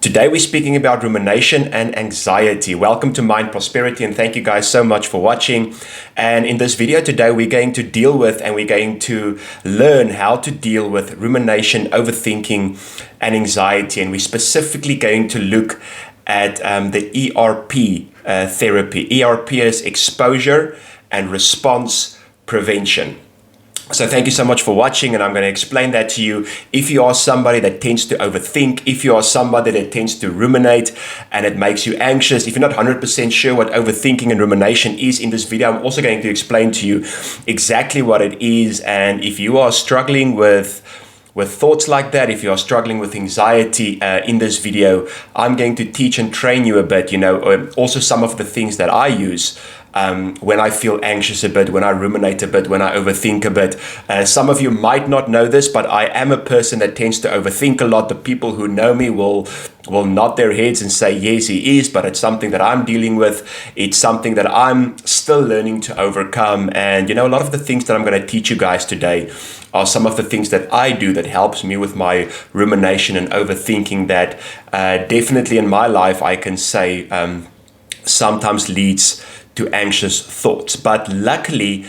Today we're speaking about rumination and anxiety. Welcome to Mind Prosperity, and thank you guys so much for watching. And in this video today, we're going to deal with and we're going to learn how to deal with rumination, overthinking, and anxiety. And we're specifically going to look at the ERP therapy. ERP is exposure and response prevention. So thank you so much for watching, and I'm going to explain that to you. If you are somebody that tends to overthink, if you are somebody that tends to ruminate and it makes you anxious, if you're not 100% sure what overthinking and rumination is, in this video I'm also going to explain to you exactly what it is. And if you are struggling with thoughts like that, if you are struggling with anxiety, in this video I'm going to teach and train you a bit, also some of the things that I use when I feel anxious a bit, when I ruminate a bit, when I overthink a bit. Some of you might not know this, but I am a person that tends to overthink a lot. The people who know me will nod their heads and say, yes, he is, but it's something that I'm dealing with. It's something that I'm still learning to overcome. And a lot of the things that I'm going to teach you guys today are some of the things that I do that helps me with my rumination and overthinking that definitely in my life I can say sometimes leads to anxious thoughts. But luckily,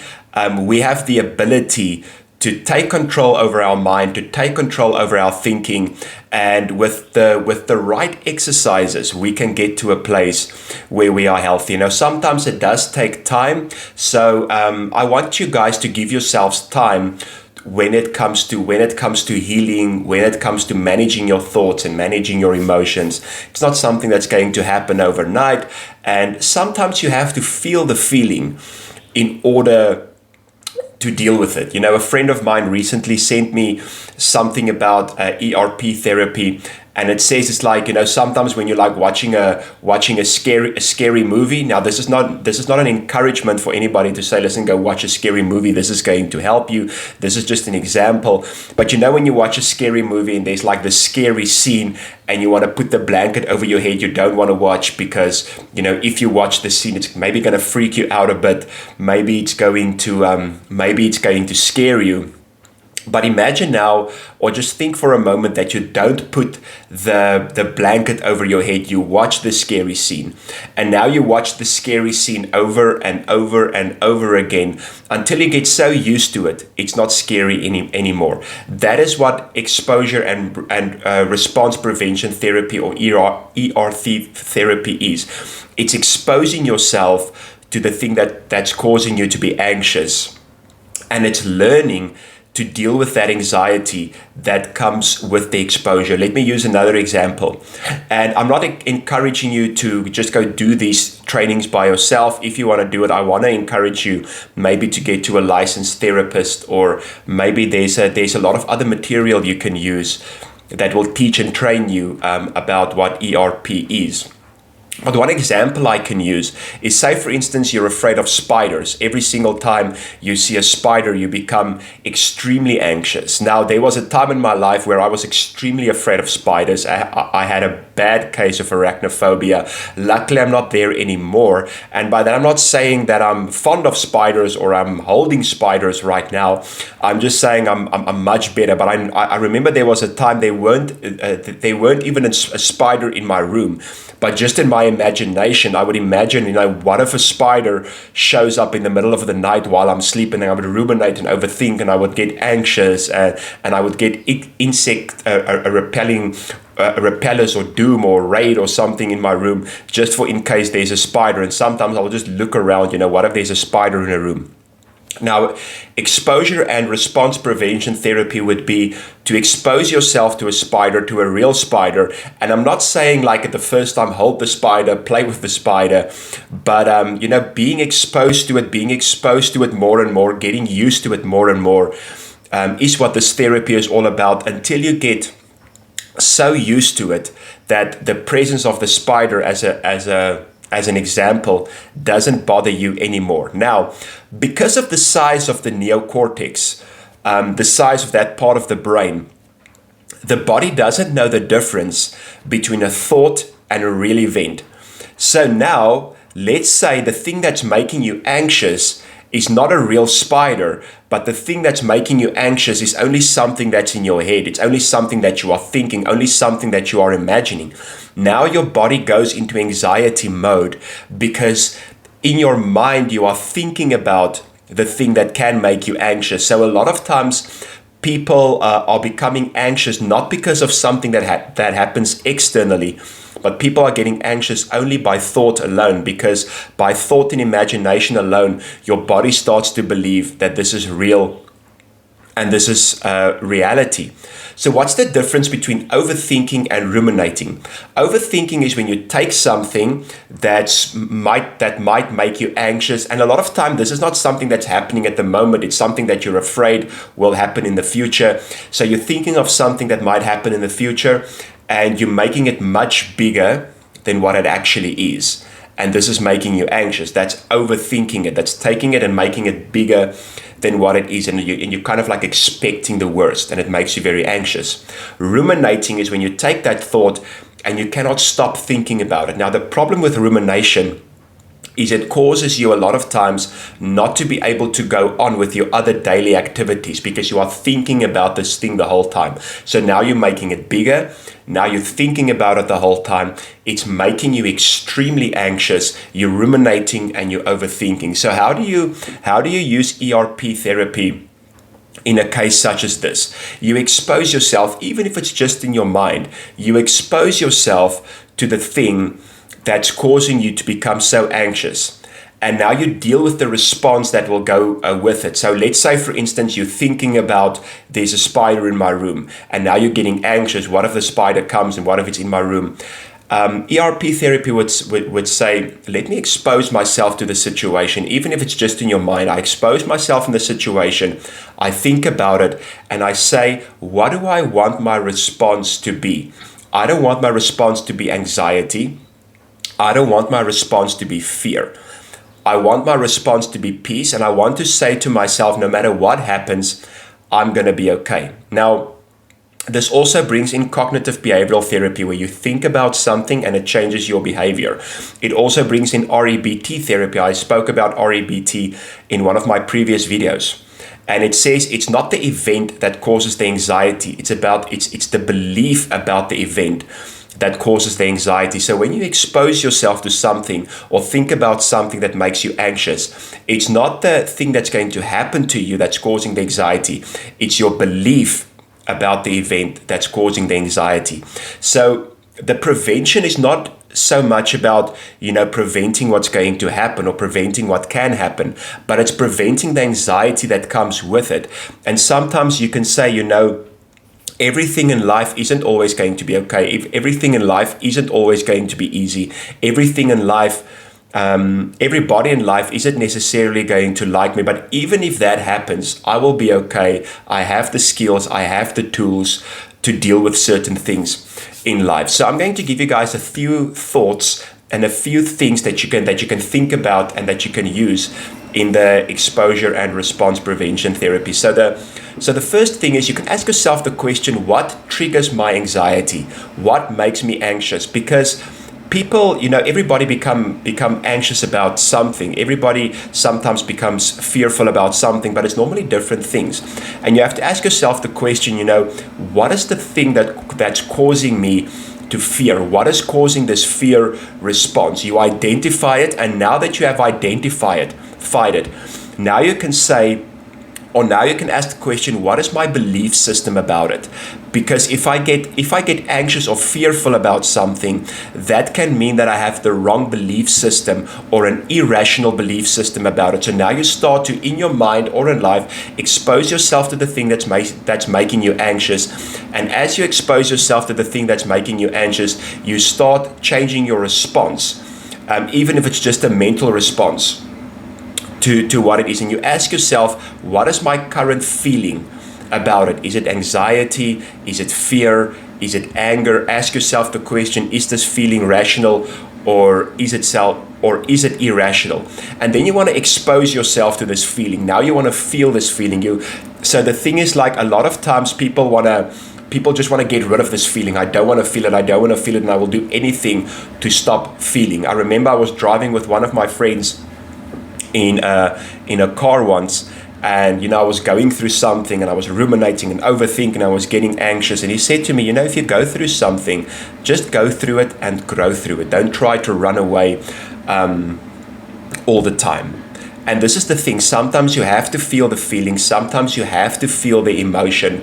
we have the ability to take control over our mind, to take control over our thinking, and with the right exercises, we can get to a place where we are healthy. Sometimes it does take time, so I want you guys to give yourselves time when it comes to healing, when it comes to managing your thoughts and managing your emotions. It's not something that's going to happen overnight, and sometimes you have to feel the feeling in order to deal with it. A friend of mine recently sent me something about ERP therapy, and it says it's like, sometimes when you're like watching a scary movie. Now this is not an encouragement for anybody to say, listen, go watch a scary movie, this is going to help you. This is just an example. But when you watch a scary movie and there's like the scary scene and you want to put the blanket over your head, you don't want to watch because if you watch the scene, it's maybe going to freak you out a bit. Maybe it's going to scare you. But imagine now, or just think for a moment that you don't put the blanket over your head. You watch the scary scene, and now you watch the scary scene over and over and over again until you get so used to it, it's not scary anymore. That is what exposure and response prevention therapy, or ERP therapy is. It's exposing yourself to the thing that's causing you to be anxious, and it's learning to deal with that anxiety that comes with the exposure. Let me use another example. And I'm not encouraging you to just go do these trainings by yourself. If you want to do it, I want to encourage you maybe to get to a licensed therapist, or maybe there's a lot of other material you can use that will teach and train you about what ERP is. But one example I can use is, say for instance, you're afraid of spiders. Every single time you see a spider, you become extremely anxious. Now, there was a time in my life where I was extremely afraid of spiders. I had a bad case of arachnophobia. Luckily, I'm not there anymore. And by that, I'm not saying that I'm fond of spiders or I'm holding spiders right now. I'm just saying I'm much better. But I remember there was a time there weren't even a spider in my room. But just in my imagination, I would imagine, what if a spider shows up in the middle of the night while I'm sleeping, and I would ruminate and overthink, and I would get anxious, and I would get insect repellers or doom or raid or something in my room, just for in case there's a spider. And sometimes I'll just look around, what if there's a spider in a room? Now, exposure and response prevention therapy would be to expose yourself to a spider, to a real spider. And I'm not saying like at the first time, hold the spider, play with the spider, but, being exposed to it more and more, getting used to it more and more, is what this therapy is all about, until you get so used to it that the presence of the spider as an example doesn't bother you anymore. Now, because of the size of the neocortex, the size of that part of the brain, the body doesn't know the difference between a thought and a real event. So now, let's say the thing that's making you anxious is not a real spider, but the thing that's making you anxious is only something that's in your head. It's only something that you are thinking, only something that you are imagining. Now your body goes into anxiety mode because in your mind you are thinking about the thing that can make you anxious. So a lot of times people are becoming anxious not because of something that happens externally, but people are getting anxious only by thought alone, because by thought and imagination alone, your body starts to believe that this is real and this is reality. So what's the difference between overthinking and ruminating? Overthinking is when you take something that might make you anxious, and a lot of time this is not something that's happening at the moment. It's something that you're afraid will happen in the future. So you're thinking of something that might happen in the future, and you're making it much bigger than what it actually is. And this is making you anxious. That's overthinking it. That's taking it and making it bigger than what it is. And you're kind of like expecting the worst, and it makes you very anxious. Ruminating is when you take that thought and you cannot stop thinking about it. Now, the problem with rumination is it causes you a lot of times not to be able to go on with your other daily activities because you are thinking about this thing the whole time. So now you're making it bigger. Now you're thinking about it the whole time. It's making you extremely anxious. You're ruminating and you're overthinking. So how do you use ERP therapy in a case such as this? You expose yourself, even if it's just in your mind, you expose yourself to the thing that's causing you to become so anxious. And now you deal with the response that will go with it. So let's say, for instance, you're thinking about there's a spider in my room, and now you're getting anxious. What if the spider comes, and what if it's in my room? ERP therapy would say, let me expose myself to the situation, even if it's just in your mind. I expose myself in the situation, I think about it, and I say, what do I want my response to be? I don't want my response to be anxiety. I don't want my response to be fear. I want my response to be peace, and I want to say to myself, no matter what happens, I'm going to be okay. Now, this also brings in cognitive behavioral therapy, where you think about something and it changes your behavior. It also brings in REBT therapy. I spoke about REBT in one of my previous videos. And it says it's not the event that causes the anxiety. It's the belief about the event that causes the anxiety. So when you expose yourself to something or think about something that makes you anxious, it's not the thing that's going to happen to you that's causing the anxiety. It's your belief about the event that's causing the anxiety. So the prevention is not so much about, preventing what's going to happen or preventing what can happen, but it's preventing the anxiety that comes with it. And sometimes you can say, everything in life isn't always going to be okay. If everything in life isn't always going to be easy. Everything in life, everybody in life isn't necessarily going to like me. But even if that happens, I will be okay. I have the skills, I have the tools to deal with certain things in life. So I'm going to give you guys a few thoughts and a few things that you can think about and that you can use in the exposure and response prevention therapy. So the first thing is, you can ask yourself the question, what triggers my anxiety? What makes me anxious? Because people, everybody become anxious about something. Everybody sometimes becomes fearful about something, but it's normally different things. And you have to ask yourself the question, what is the thing that's causing me to fear? What is causing this fear response? You identify it, and now that you have identified it, now you can say, or now you can ask the question, what is my belief system about it? Because if I get anxious or fearful about something, that can mean that I have the wrong belief system or an irrational belief system about it. So now you start to, in your mind or in life, expose yourself to the thing that's making you anxious. And as you expose yourself to the thing that's making you anxious, you start changing your response, even if it's just a mental response to what it is. And you ask yourself, what is my current feeling about it? Is it anxiety? Is it fear? Is it anger? Ask yourself the question, is this feeling rational, or is it irrational? And then you want to expose yourself to this feeling. Now you want to feel this feeling. So the thing is, like, a lot of times people just want to get rid of this feeling. I don't want to feel it. I don't want to feel it, and I will do anything to stop feeling. I remember I was driving with one of my friends in a car once, and I was going through something, and I was ruminating and overthinking. I was getting anxious, and he said to me, if you go through something, just go through it and grow through it. Don't try to run away all the time. And this is the thing. Sometimes you have to feel the feeling. Sometimes you have to feel the emotion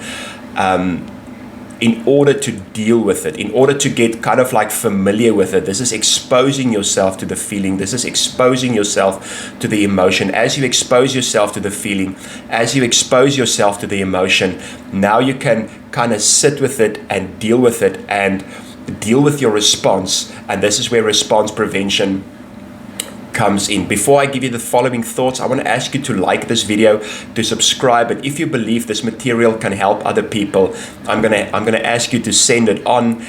in order to deal with it, in order to get kind of like familiar with it. This is exposing yourself to the feeling. This is exposing yourself to the emotion. As you expose yourself to the feeling, as you expose yourself to the emotion, now you can kind of sit with it and deal with it and deal with your response. And this is where response prevention comes in. Before I give you the following thoughts, I want to ask you to like this video, to subscribe, and if you believe this material can help other people, I'm gonna ask you to send it on,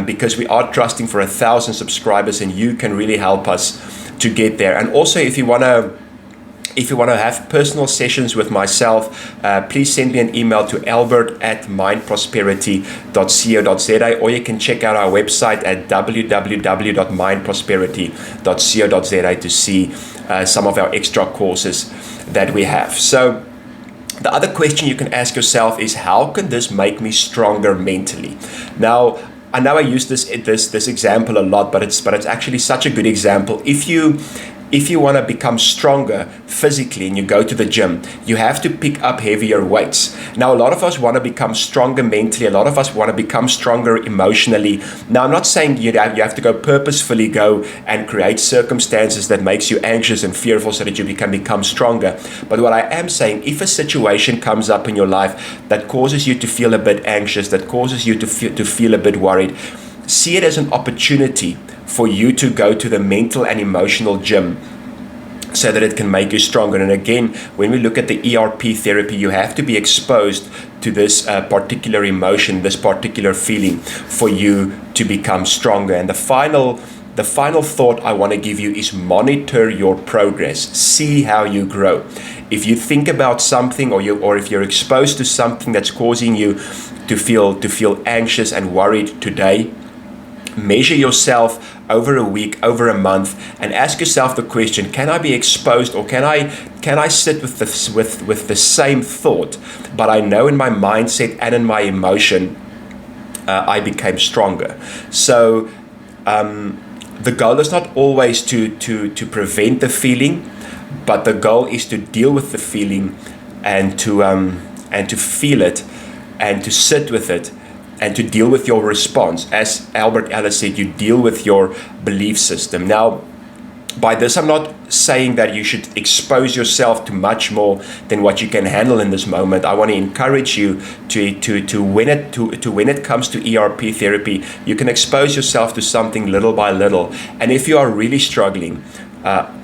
because we are trusting for 1,000 subscribers, and you can really help us to get there. And also, if you want to have personal sessions with myself, please send me an email to albert@mindprosperity.co.za, or you can check out our website at www.mindprosperity.co.za to see some of our extra courses that we have. So the other question you can ask yourself is, how can this make me stronger mentally? Now, I know I use this example a lot, but it's actually such a good example. If you want to become stronger physically and you go to the gym, you have to pick up heavier weights. Now, a lot of us want to become stronger mentally. A lot of us want to become stronger emotionally. Now, I'm not saying you have to go purposefully go and create circumstances that makes you anxious and fearful so that you can become stronger. But what I am saying, if a situation comes up in your life that causes you to feel a bit anxious, that causes you to feel a bit worried, see it as an opportunity for you to go to the mental and emotional gym so that it can make you stronger. And again, when we look at the ERP therapy, you have to be exposed to this particular emotion, this particular feeling, for you to become stronger. And the final thought I want to give you is monitor your progress. See how you grow. If you think about something, or if you're exposed to something that's causing you to feel anxious and worried today, measure yourself over a week, over a month, and ask yourself the question: can I be exposed, or can I sit with the same thought, but I know in my mindset and in my emotion I became stronger. So the goal is not always to prevent the feeling, but the goal is to deal with the feeling and to feel it and to sit with it and to deal with your response. As Albert Ellis said, you deal with your belief system. Now, by this, I'm not saying that you should expose yourself to much more than what you can handle in this moment. I want to encourage you to when it comes to ERP therapy, you can expose yourself to something little by little. And if you are really struggling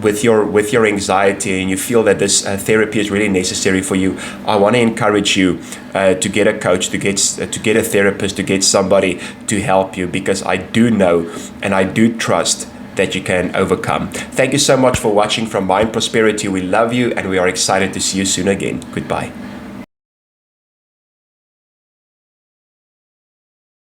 with your anxiety and you feel that this therapy is really necessary for you, I want to encourage you to get a coach, to get a therapist, to get somebody to help you, because I do know and I do trust that you can overcome. Thank you so much for watching from Mind Prosperity. We love you, and we are excited to see you soon again. Goodbye.